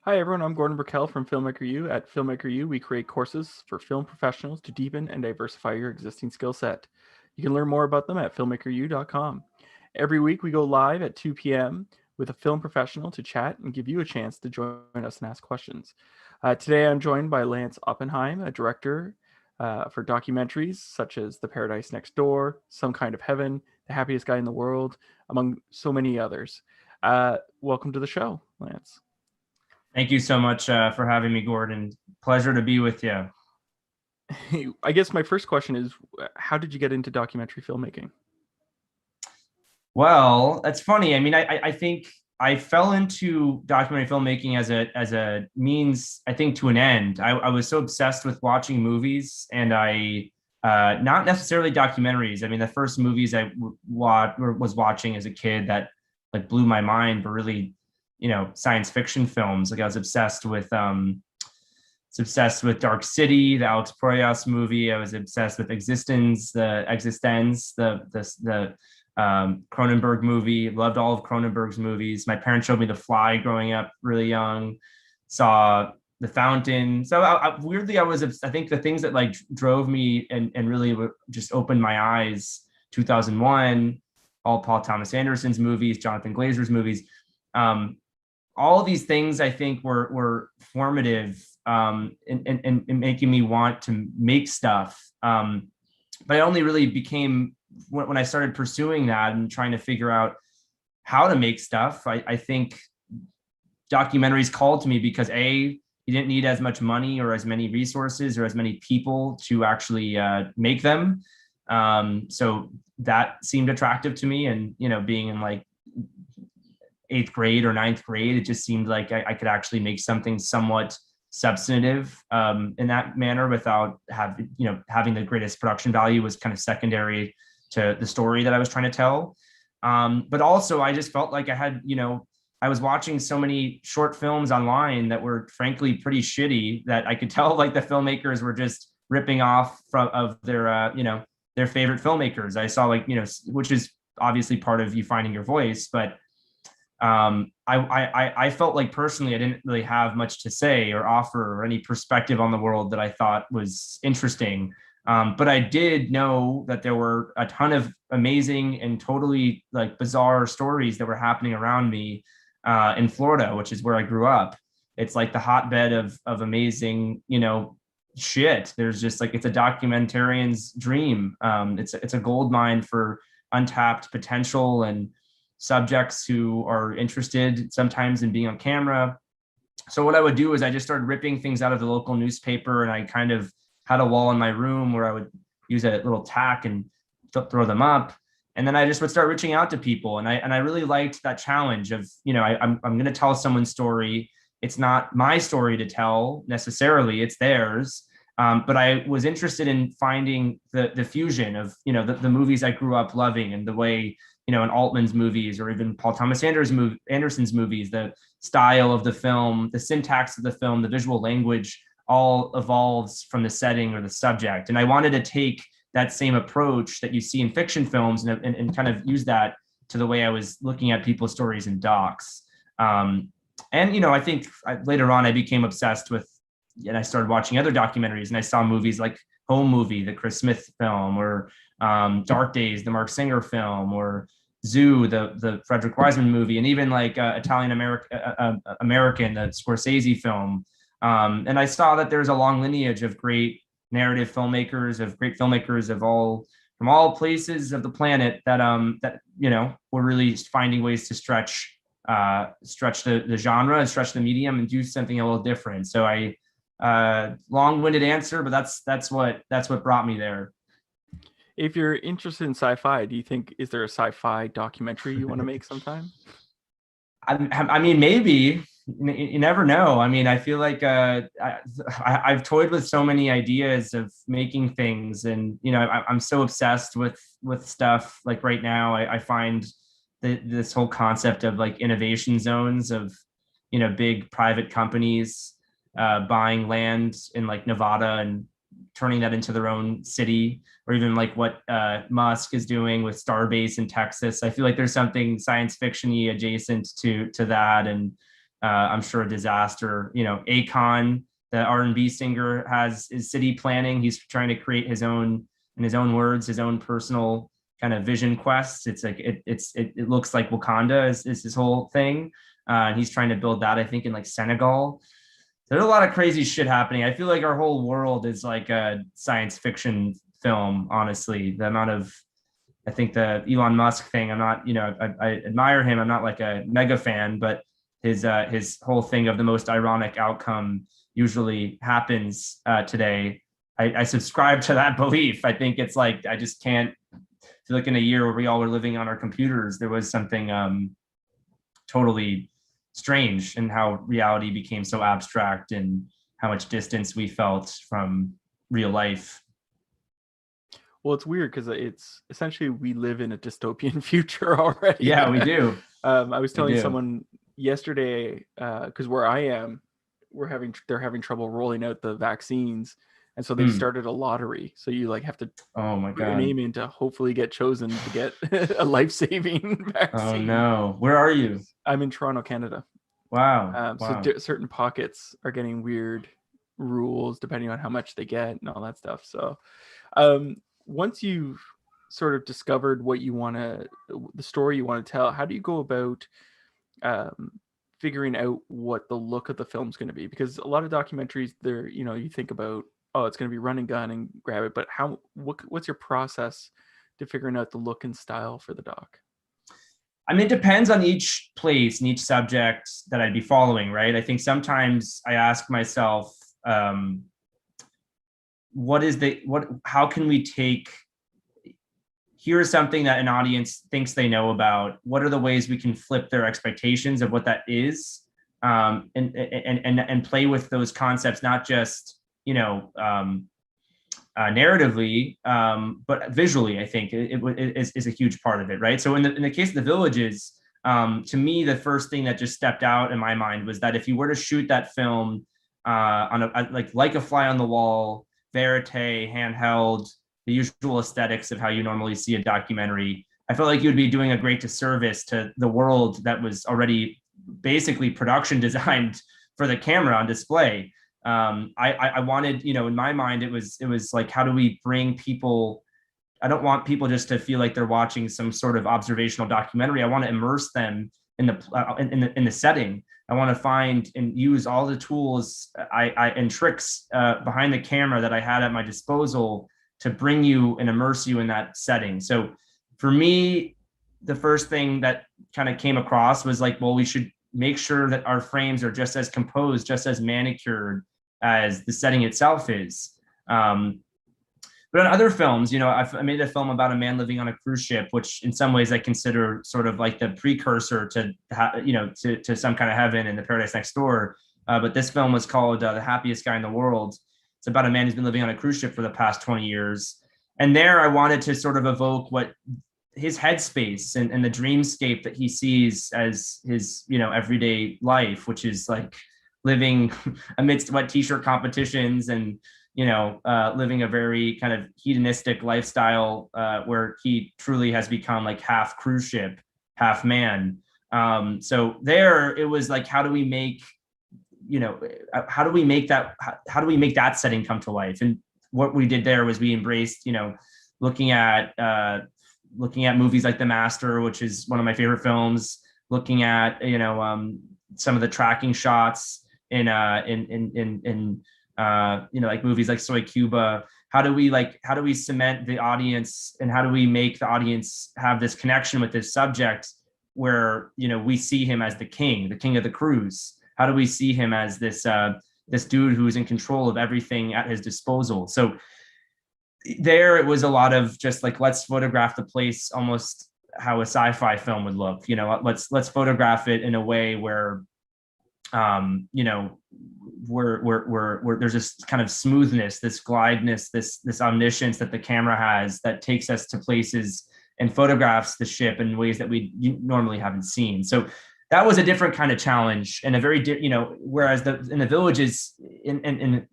Hi everyone, I'm Gordon Burkell from Filmmaker U. At Filmmaker U, we create courses for film professionals to deepen and diversify your existing skill set. You can learn more about them at filmmakeru.com. Every week we go live at 2 p.m. with a film professional to chat and give you a chance to join us and ask questions. Today I'm joined by Lance Oppenheim, a director for documentaries such as The Paradise Next Door, Some Kind of Heaven, The Happiest Guy in the World, among so many others. Welcome to the show, Lance. Thank you so much for having me, Gordon. Pleasure to be with you. I guess my first question is, how did you get into documentary filmmaking? Well, that's funny. I mean, I think I fell into documentary filmmaking as a means, I think, to an end. I was so obsessed with watching movies, and I not necessarily documentaries. I mean, the first movies I was watching as a kid that like blew my mind were really, science fiction films. Like I was obsessed with Dark City, the Alex Proyas movie. I was obsessed with Existence, the Cronenberg movie. Loved all of Cronenberg's movies. My parents showed me The Fly growing up really young. Saw The Fountain. So weirdly, I think the things that like drove me and really just opened my eyes. 2001, all Paul Thomas Anderson's movies, Jonathan Glazer's movies. All of these things I think were formative in making me want to make stuff. But it only really became when I started pursuing that and trying to figure out how to make stuff. I think documentaries called to me because you didn't need as much money or as many resources or as many people to actually make them. So that seemed attractive to me. And, being in like 8th grade or 9th grade, it just seemed like I could actually make something somewhat substantive in that manner without having the greatest production value was kind of secondary to the story that I was trying to tell. But also I just felt like I was watching so many short films online that were frankly pretty shitty that I could tell like the filmmakers were just ripping off of their favorite filmmakers. I saw which is obviously part of you finding your voice, but I felt like personally I didn't really have much to say or offer or any perspective on the world that I thought was interesting. But I did know that there were a ton of amazing and totally like bizarre stories that were happening around me in Florida, which is where I grew up. It's like the hotbed of amazing, shit. There's just like it's a documentarian's dream. It's a gold mine for untapped potential and subjects who are interested sometimes in being on camera. So what I would do is I just started ripping things out of the local newspaper, and I kind of had a wall in my room where I would use a little tack and throw them up. And then I just would start reaching out to people. And I really liked that challenge of, I'm going to tell someone's story. It's not my story to tell necessarily, it's theirs. But I was interested in finding the fusion of, the movies I grew up loving and the way, in Altman's movies or even Paul Thomas Anderson's movies, the style of the film, the syntax of the film, the visual language all evolves from the setting or the subject. And I wanted to take that same approach that you see in fiction films and kind of use that to the way I was looking at people's stories in docs. And, I think later on I became obsessed with, and I started watching other documentaries, and I saw movies like Home Movie, the Chris Smith film, or Dark Days, the Mark Singer film, or Zoo, the Frederick Wiseman movie, and even like Italian American, the Scorsese film. And I saw that there's a long lineage of great narrative filmmakers, from all places of the planet that were really finding ways to stretch the genre and stretch the medium and do something a little different. So long-winded answer, but that's what brought me there. If you're interested in sci-fi, do you think is there a sci-fi documentary you want to make sometime? I mean, maybe. You never know. I mean, I feel like I've toyed with so many ideas of making things, and I'm so obsessed with stuff. Like right now, I find this whole concept of like innovation zones of big private companies buying land in like Nevada and turning that into their own city, or even like what Musk is doing with Starbase in Texas. I feel like there's something science fiction-y adjacent to that. And I'm sure a disaster. Akon, the R&B singer, is city planning. He's trying to create his own, in his own words, his own personal kind of vision quest. It's like it looks like Wakanda is his whole thing. And he's trying to build that, I think, in like Senegal. There's a lot of crazy shit happening. I feel like our whole world is like a science fiction film, honestly. The amount of, I think the Elon Musk thing, I'm not, I admire him. I'm not like a mega fan, but his whole thing of the most ironic outcome usually happens today. I subscribe to that belief. I think it's like, I just can't feel like in a year where we all were living on our computers, there was something totally strange in how reality became so abstract and how much distance we felt from real life. Well, it's weird because it's essentially we live in a dystopian future already. Yeah, we do. I was telling someone yesterday, because where I am, they're having trouble rolling out the vaccines, and so they've started a lottery. So you like have to put your name in to hopefully get chosen to get a life-saving vaccine. Oh no, where are you? I'm in Toronto, Canada. Wow. So certain pockets are getting weird rules depending on how much they get and all that stuff. So once you've sort of discovered what you want to, the story you want to tell, how do you go about figuring out what the look of the film's going to be? Because a lot of documentaries, they're, you think about, oh, it's going to be run and gun and grab it, but what's your process to figuring out the look and style for the doc? I mean, it depends on each place and each subject that I'd be following, right? I think sometimes I ask myself, how can we take, here's something that an audience thinks they know about. What are the ways we can flip their expectations of what that is, and play with those concepts, not just, narratively, but visually. I think it is a huge part of it, right? So in the case of The Villages, to me, the first thing that just stepped out in my mind was that if you were to shoot that film on like a fly on the wall, verite, handheld, the usual aesthetics of how you normally see a documentary, I felt like you would be doing a great disservice to the world that was already basically production designed for the camera on display. I wanted, in my mind, it was like, how do we bring people? I don't want people just to feel like they're watching some sort of observational documentary. I want to immerse them in the setting. I want to find and use all the tools and tricks behind the camera that I had at my disposal to bring you and immerse you in that setting. So for me, the first thing that kind of came across was like, well, we should make sure that our frames are just as composed, just as manicured as the setting itself is. But in other films, I made a film about a man living on a cruise ship, which in some ways I consider sort of like the precursor to some kind of heaven in the Paradise Next Door. But this film was called The Happiest Guy in the World. It's about a man who's been living on a cruise ship for the past 20 years. And there I wanted to sort of evoke what his headspace and the dreamscape that he sees as his, everyday life, which is like living amidst wet t-shirt competitions and, living a very kind of hedonistic lifestyle where he truly has become like half cruise ship, half man. So there it was like, how do we make that setting come to life? And what we did there was we embraced, looking at movies like The Master, which is one of my favorite films, looking at, some of the tracking shots in like movies like Soy Cuba. How do we cement the audience, and how do we make the audience have this connection with this subject where, we see him as the king of the cruise? How do we see him as this dude who's in control of everything at his disposal? So there it was a lot of just like, let's photograph the place almost how a sci-fi film would look. Let's photograph it in a way where where there's this kind of smoothness, this glideness, this omniscience that the camera has that takes us to places and photographs the ship in ways that we normally haven't seen. So that was a different kind of challenge, and a very whereas in The Villages, in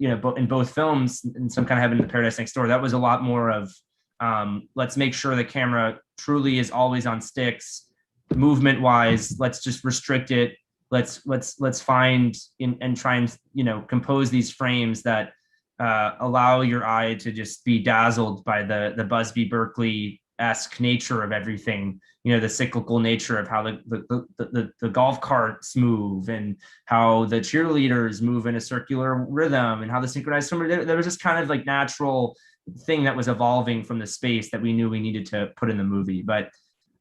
both films, in some kind of heaven in the Paradise Next Door, that was a lot more of let's make sure the camera truly is always on sticks, movement wise. Let's just restrict it. let's find and try and, compose these frames that allow your eye to just be dazzled by the Busby Berkeley-esque nature of everything, the cyclical nature of how the golf carts move, and how the cheerleaders move in a circular rhythm, and how the synchronized swimmer, there was just kind of like natural thing that was evolving from the space that we knew we needed to put in the movie. But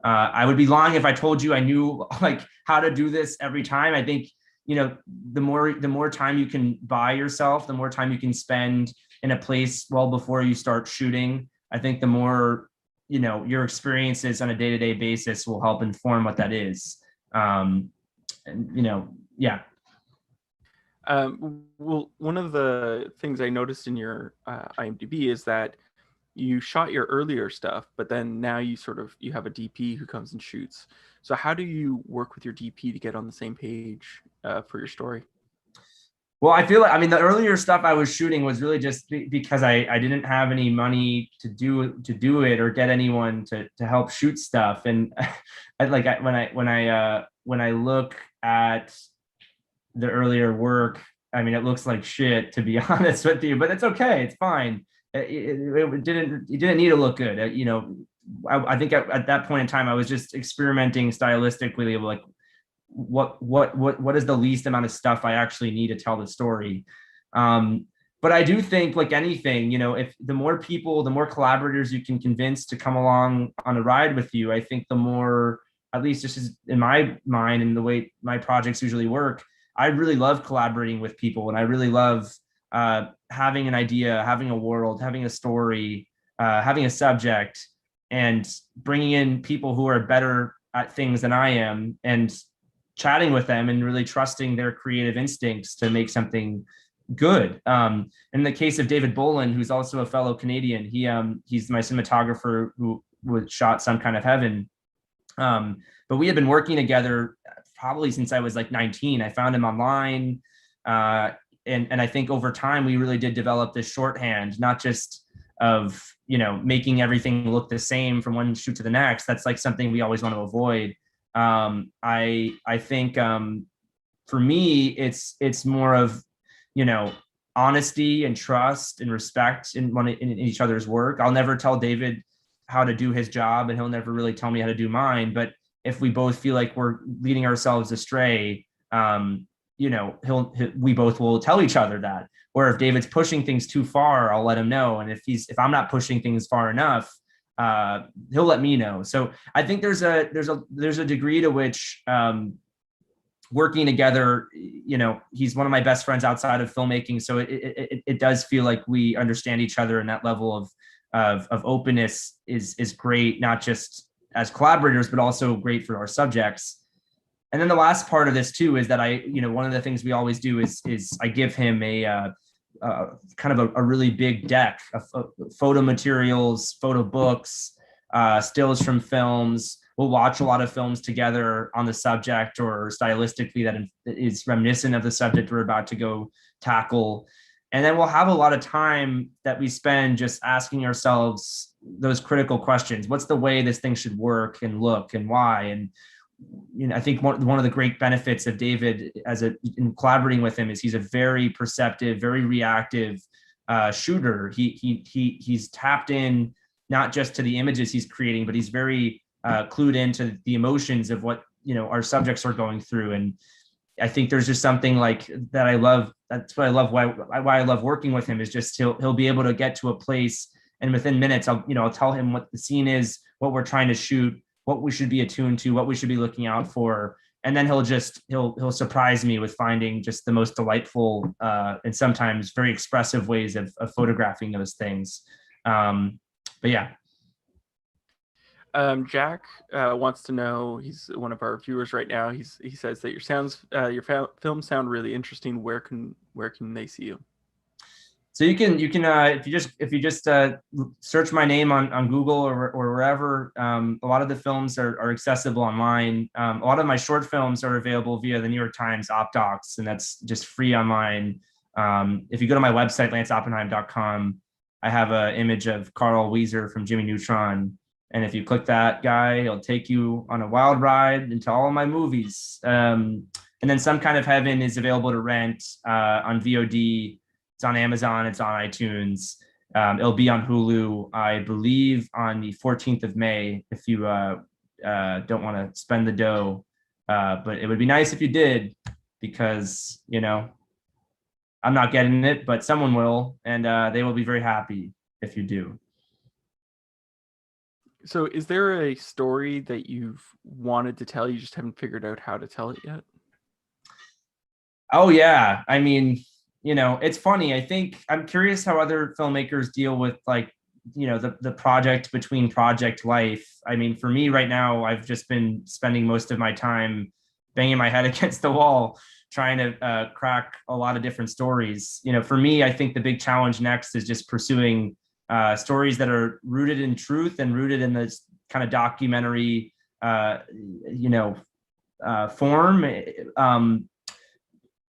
I would be lying if I told you I knew like how to do this every time. I think, the more time you can buy yourself, the more time you can spend in a place well before you start shooting, I think the more, your experiences on a day-to-day basis will help inform what that is. Yeah. Well, one of the things I noticed in your IMDb is that you shot your earlier stuff, but then now you have a DP who comes and shoots. So how do you work with your DP to get on the same page for your story? Well, I feel like, the earlier stuff I was shooting was really just because I didn't have any money to do it or get anyone to help shoot stuff. And when I look at the earlier work, it looks like shit, to be honest with you, but it's okay. It's fine. It didn't need to look good. I think at that point in time, I was just experimenting stylistically, like what is the least amount of stuff I actually need to tell the story. But I do think, like anything, if the more people, the more collaborators you can convince to come along on a ride with you, I think the more, at least just in my mind and the way my projects usually work, I really love collaborating with people, and I really love having an idea, having a world, having a story, having a subject, and bringing in people who are better at things than I am, and chatting with them and really trusting their creative instincts to make something good. In the case of David Bolin, who's also a fellow Canadian, he's my cinematographer who shot Some Kind of Heaven. But we had been working together probably since I was like 19. I found him online. And I think over time, we really did develop this shorthand, not just of, making everything look the same from one shoot to the next. That's like something we always want to avoid. I think for me, it's more of, honesty and trust and respect in each other's work. I'll never tell David how to do his job, and he'll never really tell me how to do mine. But if we both feel like we're leading ourselves astray, we both will tell each other that. Or if David's pushing things too far, I'll let him know. And if I'm not pushing things far enough, he'll let me know. So I think there's a degree to which working together, he's one of my best friends outside of filmmaking. So it does feel like we understand each other, and that level of openness is great, not just as collaborators, but also great for our subjects. And then the last part of this too is that one of the things we always do is I give him a kind of a really big deck of photo materials, photo books, stills from films. We'll watch a lot of films together on the subject, or stylistically that is reminiscent of the subject we're about to go tackle. And then we'll have a lot of time that we spend just asking ourselves those critical questions. What's the way this thing should work and look, and why? And I think one of the great benefits of David in collaborating with him is he's a very perceptive, very reactive shooter. He's tapped in not just to the images he's creating, but he's very clued into the emotions of what our subjects are going through. And I think there's just something like that I love. That's what I love. Why I love working with him is just he'll be able to get to a place, and within minutes I'll tell him what the scene is, what we're trying to shoot, what we should be attuned to, what we should be looking out for, and then he'll surprise me with finding just the most delightful and sometimes very expressive ways of photographing those things. But yeah. Jack wants to know, he's one of our viewers right now. He says that your films sound really interesting. Where can they see you? So you can if you just search my name on Google or wherever. A lot of the films are accessible online. A lot of my short films are available via the New York Times Op Docs, and that's just free online. If you go to my website, lanceoppenheim.com, I have an image of Carl Wieser from Jimmy Neutron. And if you click that guy, he'll take you on a wild ride into all of my movies. And then Some Kind of Heaven is available to rent on VOD. It's on Amazon. It's on iTunes. It'll be on Hulu, I believe, on the 14th of May if you don't want to spend the dough. But it would be nice if you did, because, I'm not getting it, but someone will, and they will be very happy if you do. So is there a story that you've wanted to tell, you just haven't figured out how to tell it yet? Oh, yeah. I mean, it's funny. I think I'm curious how other filmmakers deal with, like, the project between project life. I mean, for me right now, I've just been spending most of my time banging my head against the wall, trying to crack a lot of different stories. For me, I think the big challenge next is just pursuing stories that are rooted in truth and rooted in this kind of documentary, form.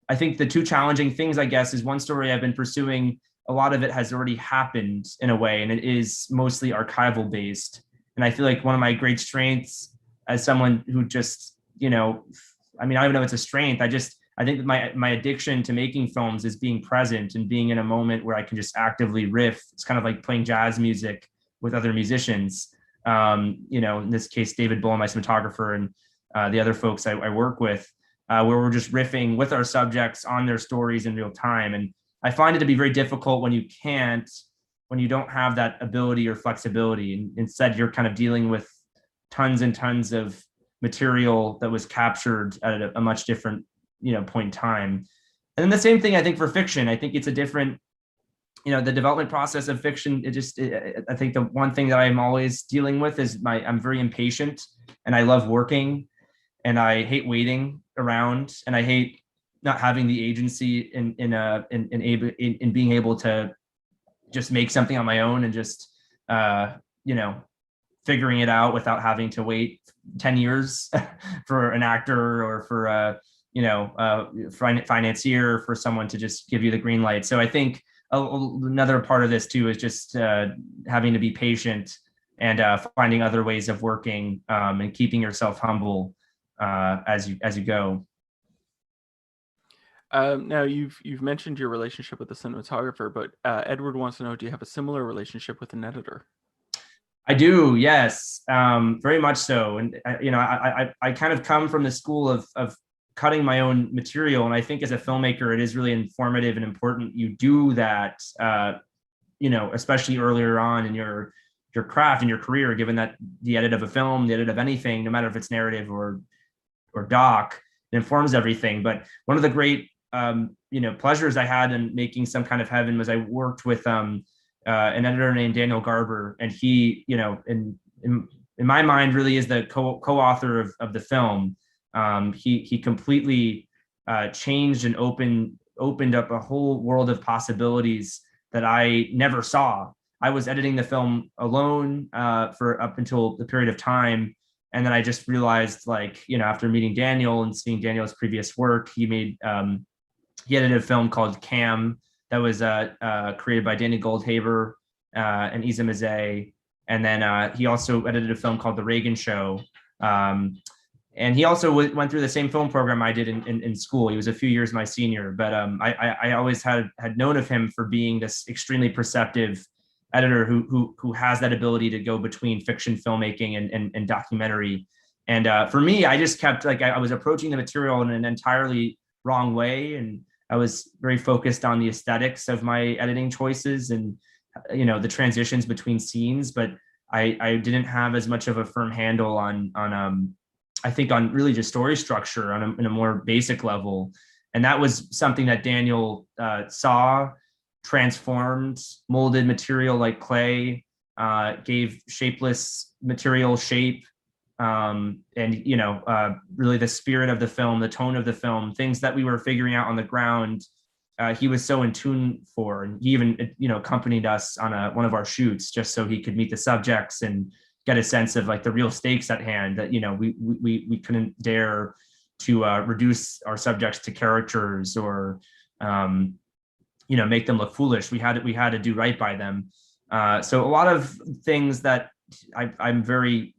I think the two challenging things, I guess, is one story I've been pursuing, a lot of it has already happened in a way, and it is mostly archival based. And I feel like one of my great strengths as someone who just, I don't even know if it's a strength. I think that my addiction to making films is being present and being in a moment where I can just actively riff. It's kind of like playing jazz music with other musicians. In this case, David Bull, my cinematographer, and the other folks I work with, where we're just riffing with our subjects on their stories in real time. And I find it to be very difficult when you don't have that ability or flexibility. And instead, you're kind of dealing with tons and tons of material that was captured at a much different, point in time. And then the same thing, I think, for fiction. I think it's a different, the development process of fiction. I think the one thing that I'm always dealing with is I'm very impatient, and I love working, and I hate waiting around, and I hate not having the agency in being able to just make something on my own and just figuring it out without having to wait 10 years for an actor or for a financier, for someone to just give you the green light. So I think another part of this too is just having to be patient and finding other ways of working, and keeping yourself humble as you go. Now you've mentioned your relationship with the cinematographer, but Edward wants to know: do you have a similar relationship with an editor? I do, yes, very much so. And I kind of come from the school of cutting my own material, and I think as a filmmaker, it is really informative and important you do that. Especially earlier on in your craft and your career, given that the edit of a film, the edit of anything, no matter if it's narrative or doc, it informs everything. But one of the great pleasures I had in making Some Kind of Heaven was I worked with an editor named Daniel Garber, and he, in my mind, really is the co-author of the film. He completely changed and opened up a whole world of possibilities that I never saw. I was editing the film alone for up until the period of time. And then I just realized, after meeting Daniel and seeing Daniel's previous work, he edited a film called Cam that was created by Danny Goldhaber and Isa Mazet. And then he also edited a film called The Reagan Show. And he also went through the same film program I did in school. He was a few years my senior, but I always had known of him for being this extremely perceptive editor who has that ability to go between fiction filmmaking and documentary. And for me, I just kept I was approaching the material in an entirely wrong way, and I was very focused on the aesthetics of my editing choices and the transitions between scenes, but I didn't have as much of a firm handle on I think on really just story structure in a more basic level. And that was something that Daniel saw, transformed, molded material like clay, gave shapeless material shape, and really the spirit of the film, the tone of the film, things that we were figuring out on the ground. He was so in tune for, and he even accompanied us on one of our shoots just so he could meet the subjects and get a sense of the real stakes at hand, that we couldn't dare to reduce our subjects to caricatures or make them look foolish. We had to do right by them. So a lot of things that I'm very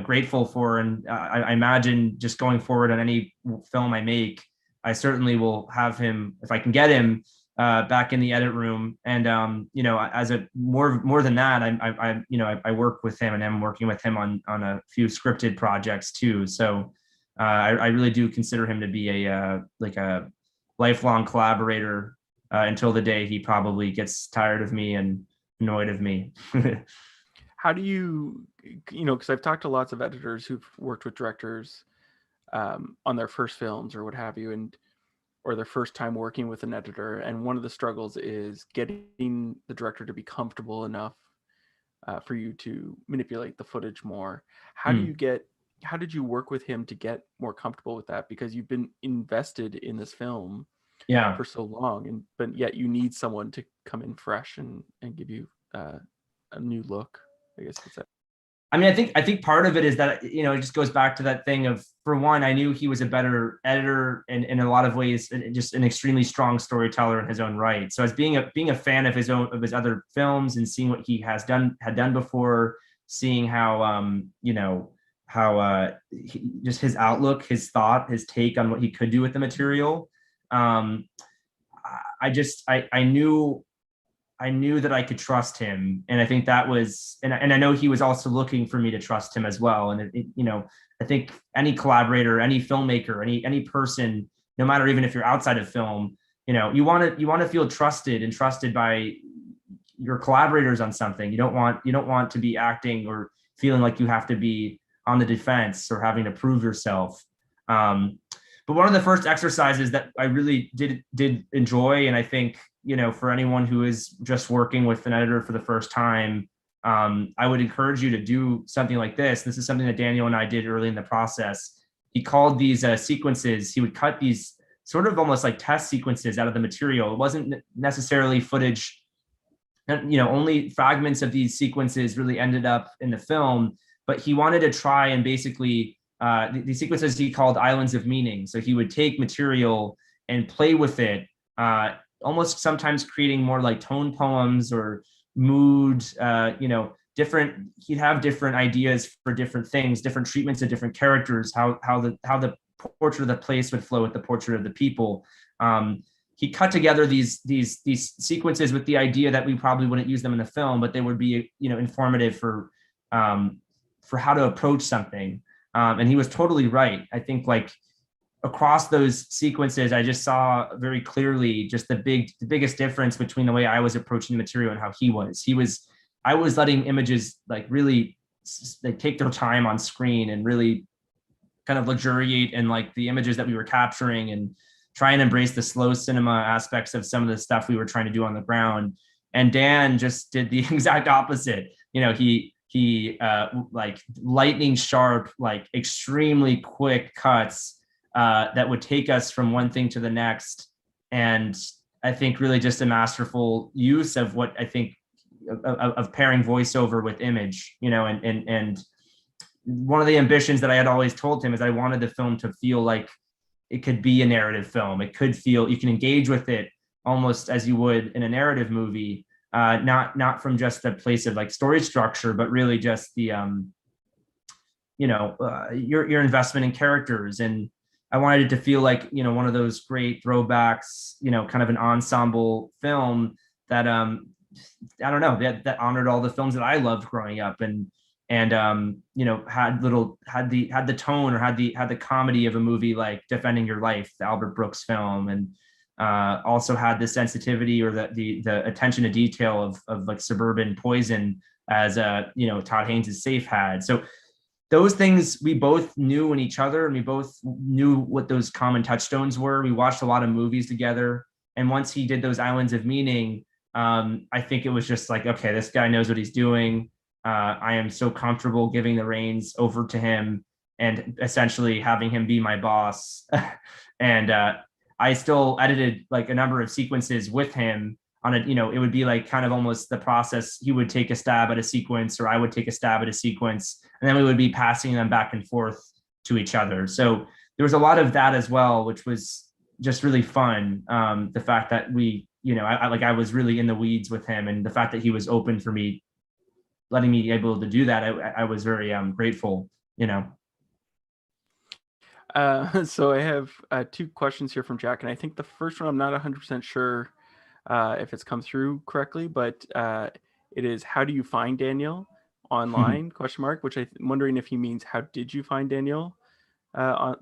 grateful for. And I imagine just going forward on any film I make, I certainly will have him, if I can get him, back in the edit room. And as a more than that, I work with him, and I'm working with him on a few scripted projects too. So I really do consider him to be a lifelong collaborator until the day he probably gets tired of me and annoyed of me. How do you, because I've talked to lots of editors who've worked with directors on their first films or what have you, or their first time working with an editor. And one of the struggles is getting the director to be comfortable enough for you to manipulate the footage more. How did you work with him to get more comfortable with that? Because you've been invested in this film for so long, but yet you need someone to come in fresh and give you a new look, I guess you could say. I mean, I think part of it is that, it just goes back to that thing of, for one, I knew he was a better editor and in a lot of ways, just an extremely strong storyteller in his own right. So as being a fan of his other films and seeing what he had done before, seeing how, just his outlook, his thought, his take on what he could do with the material. I knew that I could trust him. And I think that was, and I know he was also looking for me to trust him as well. And I think any collaborator, any filmmaker, any person, no matter even if you're outside of film, you want to feel trusted by your collaborators on something. You don't want to be acting or feeling like you have to be on the defense or having to prove yourself. But one of the first exercises that I really did enjoy, and I think, for anyone who is just working with an editor for the first time, I would encourage you to do something like this. This is something that Daniel and I did early in the process. He called these sequences, he would cut these sort of almost like test sequences out of the material. It wasn't necessarily footage, only fragments of these sequences really ended up in the film, but he wanted to try and basically, these sequences he called islands of meaning. So he would take material and play with it, almost sometimes creating more like tone poems or mood, different, he'd have different ideas for different things, different treatments of different characters, how the portrait of the place would flow with the portrait of the people. He cut together these sequences with the idea that we probably wouldn't use them in the film, but they would be, informative for how to approach something. And he was totally right. I think across those sequences, I just saw very clearly just the biggest difference between the way I was approaching the material and how he was. I was letting images really take their time on screen and really kind of luxuriate in the images that we were capturing and try and embrace the slow cinema aspects of some of the stuff we were trying to do on the ground. And Dan just did the exact opposite. He lightning sharp, extremely quick cuts that would take us from one thing to the next. And I think really just a masterful use of what I think of pairing voiceover with image, and one of the ambitions that I had always told him is I wanted the film to feel like it could be a narrative film. It could feel, you can engage with it almost as you would in a narrative movie, not from just a place of story structure, but really just the, your investment in characters. And I wanted it to feel like, one of those great throwbacks, kind of an ensemble film that, I don't know, that honored all the films that I loved growing up, and had the tone or had the comedy of a movie like Defending Your Life, the Albert Brooks film, and also had the sensitivity or the attention to detail of Suburban Poison, as Todd Haynes' Safe had. So those things we both knew in each other, and we both knew what those common touchstones were. We watched a lot of movies together, and once he did those Islands of Meaning, I think it was just okay, this guy knows what he's doing. I am so comfortable giving the reins over to him and essentially having him be my boss. And I still edited a number of sequences with him on it would be kind of almost the process. He would take a stab at a sequence, or I would take a stab at a sequence, and then we would be passing them back and forth to each other. So there was a lot of that as well, which was just really fun. The fact that we, I was really in the weeds with him, and the fact that he was open for me letting me able to do that, I was very grateful, So I have two questions here from Jack, and I think the first one I'm not 100% sure if it's come through correctly, but it is, how do you find Daniel online? Question mark. Which I'm wondering if he means, how did you find Daniel?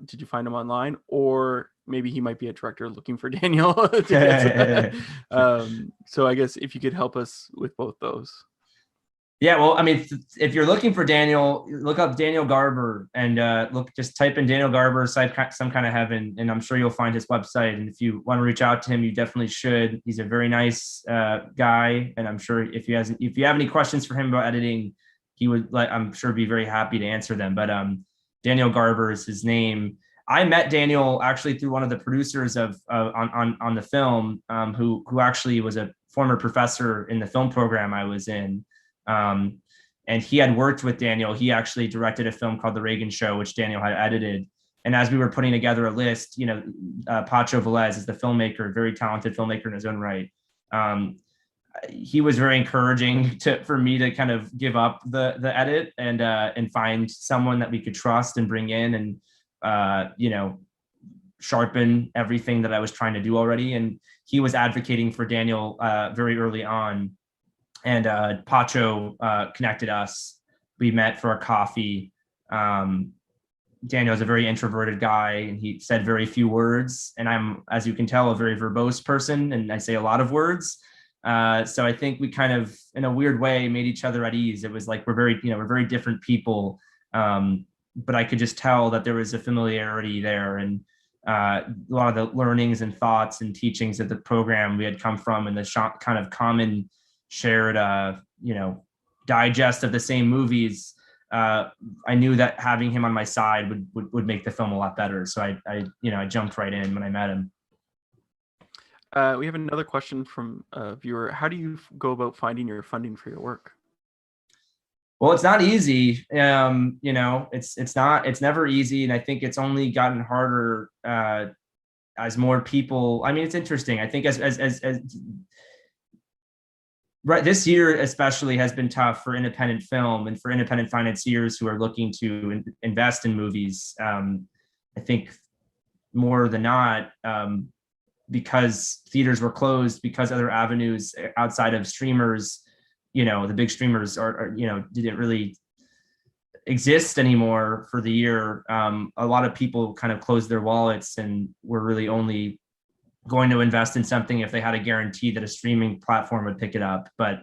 Did you find him online, or maybe he might be a director looking for Daniel to get so I guess if you could help us with both those. Yeah, well, I mean, if you're looking for Daniel, look up Daniel Garber and just type in Daniel Garber, Some Kind of Heaven, and I'm sure you'll find his website. And if you want to reach out to him, you definitely should. He's a very nice guy, and I'm sure if you have any questions for him about editing, he would, I'm sure, be very happy to answer them. But Daniel Garber is his name. I met Daniel actually through one of the producers of on the film, who actually was a former professor in the film program I was in. And he had worked with Daniel. He actually directed a film called The Reagan Show, which Daniel had edited. And as we were putting together a list, Pacho Velez is the filmmaker, very talented filmmaker in his own right. He was very encouraging for me to kind of give up the edit and find someone that we could trust and bring in and sharpen everything that I was trying to do already. And he was advocating for Daniel very early on. And Pacho connected us. We met for a coffee. Daniel's a very introverted guy, and he said very few words. And I'm, as you can tell, a very verbose person, and I say a lot of words. So I think we kind of, in a weird way, made each other at ease. It was like we're very different people, but I could just tell that there was a familiarity there, and a lot of the learnings and thoughts and teachings of the program we had come from, and the kind of common shared digest of the same movies. I knew that having him on my side would make the film a lot better. So I jumped right in when I met him. We have another question from a viewer. How do you go about finding your funding for your work? Well, it's not easy. It's never easy. And I think it's only gotten harder as more people, I mean, it's interesting. I think as right, this year especially has been tough for independent film and for independent financiers who are looking to invest in movies. I think more than not, because theaters were closed, because other avenues outside of streamers, the big streamers didn't really exist anymore for the year. A lot of people kind of closed their wallets and were really only going to invest in something if they had a guarantee that a streaming platform would pick it up. But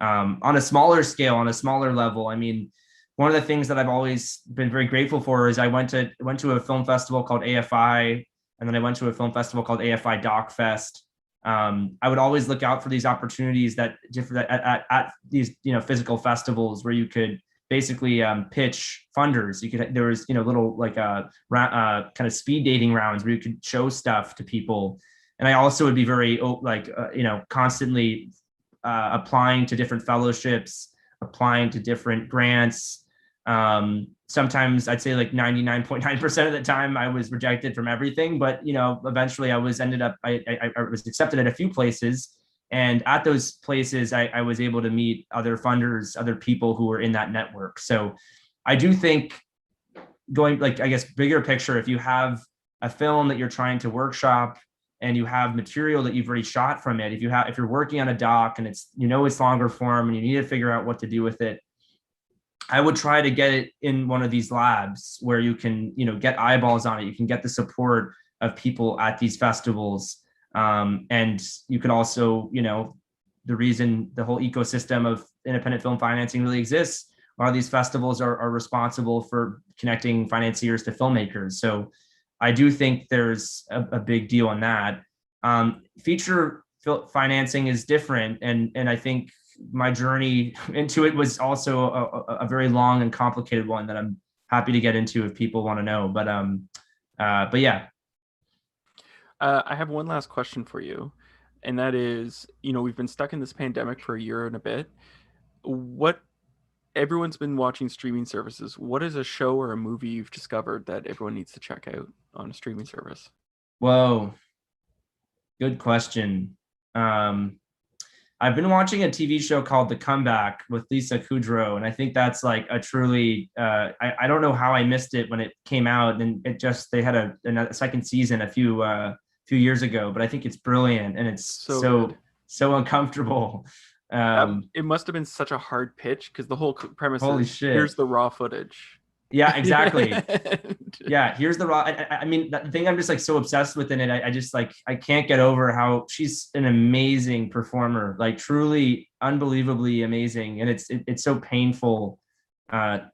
on a smaller scale, on a smaller level, I mean, one of the things that I've always been very grateful for is I went to a film festival called AFI, and then I went to a film festival called AFI Doc Fest. I would always look out for these opportunities at these physical festivals where you could basically pitch funders. There was little kind of speed dating rounds where you could show stuff to people. And I also would be very constantly applying to different fellowships, applying to different grants. Sometimes I'd say like 99.9% of the time I was rejected from everything, but eventually I was accepted at a few places. And at those places, I was able to meet other funders, other people who were in that network. So I do think, going bigger picture, if you have a film that you're trying to workshop and you have material that you've already shot from it, if you're working on a doc and it's longer form and you need to figure out what to do with it, I would try to get it in one of these labs where you can get eyeballs on it. You can get the support of people at these festivals. And you can also, the reason the whole ecosystem of independent film financing really exists, a lot of these festivals are responsible for connecting financiers to filmmakers. So I do think there's a big deal on that. Feature financing is different. And I think my journey into it was also a very long and complicated one that I'm happy to get into if people want to know. But yeah. I have one last question for you, and that is, we've been stuck in this pandemic for a year and a bit. Everyone's been watching streaming services. What is a show or a movie you've discovered that everyone needs to check out on a streaming service? Whoa, good question. I've been watching a TV show called The Comeback with Lisa Kudrow, and I think that's like a truly. I don't know how I missed it when it came out, and they had a second season a few years ago, but I think it's brilliant and it's so uncomfortable. It must have been such a hard pitch because the whole premise Holy is shit. Here's the raw footage. Yeah, exactly. Yeah, here's the raw. I mean, the thing I'm just like so obsessed with in it. I just like I can't get over how she's an amazing performer, like truly unbelievably amazing, and it's so painful to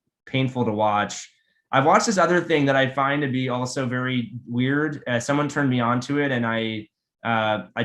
watch. I've watched this other thing that I find to be also very weird. Someone turned me on to it, and I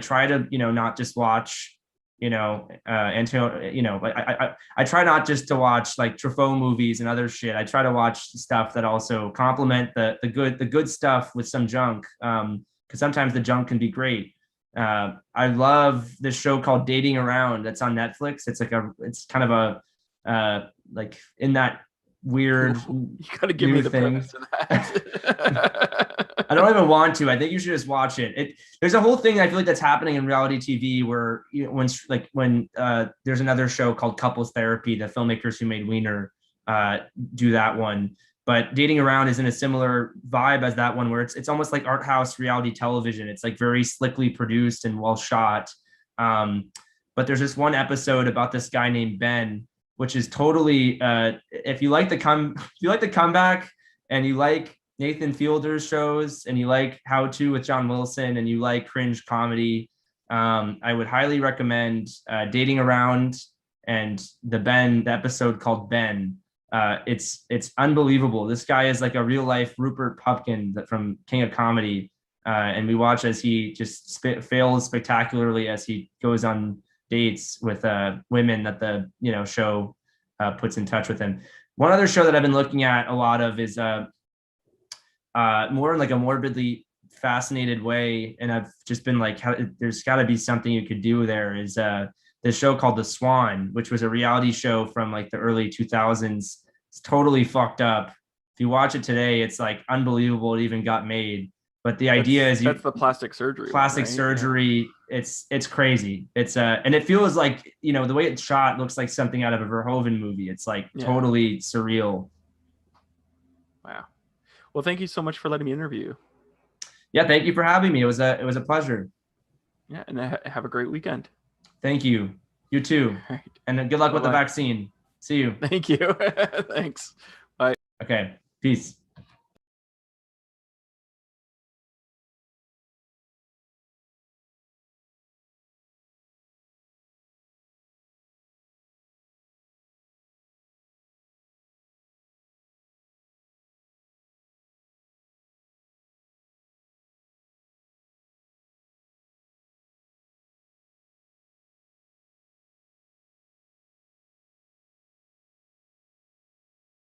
try to not just watch Antonio, I try not just to watch like Truffaut movies and other shit. I try to watch stuff that also complement the good stuff with some junk. Because sometimes the junk can be great. I love this show called Dating Around that's on Netflix. It's kind of a like in that weird. You gotta give me the premise of that. I don't even want to. I think you should just watch it. There's a whole thing I feel like that's happening in reality TV where when there's another show called Couples Therapy, the filmmakers who made Wiener do that one. But Dating Around is in a similar vibe as that one, where it's almost like art house reality television. It's like very slickly produced and well shot. But there's this one episode about this guy named Ben, which is totally if you like the Comeback and you like Nathan Fielder's shows and you like How To with John Wilson and you like cringe comedy, I would highly recommend Dating Around and the episode called Ben. It's unbelievable. This guy is like a real life Rupert Pupkin from King of Comedy, and we watch as he just fails spectacularly as he goes on dates with women that the show puts in touch with him. One other show that I've been looking at a lot of is more in like a morbidly fascinated way, and I've just been like, there's got to be something you could do there. Is this show called The Swan, which was a reality show from like the early 2000s. It's totally fucked up. If you watch it today, it's like unbelievable it even got made. But the idea is that's the plastic surgery. Surgery. Yeah. It's crazy. It's and it feels like the way it's shot looks like something out of a Verhoeven movie. It's like totally surreal. Wow. Well, thank you so much for letting me interview. Yeah, thank you for having me. It was a pleasure. Yeah, and have a great weekend. Thank you. You too. Right. And good luck with the vaccine. See you. Thank you. Thanks. Bye. Okay. Peace.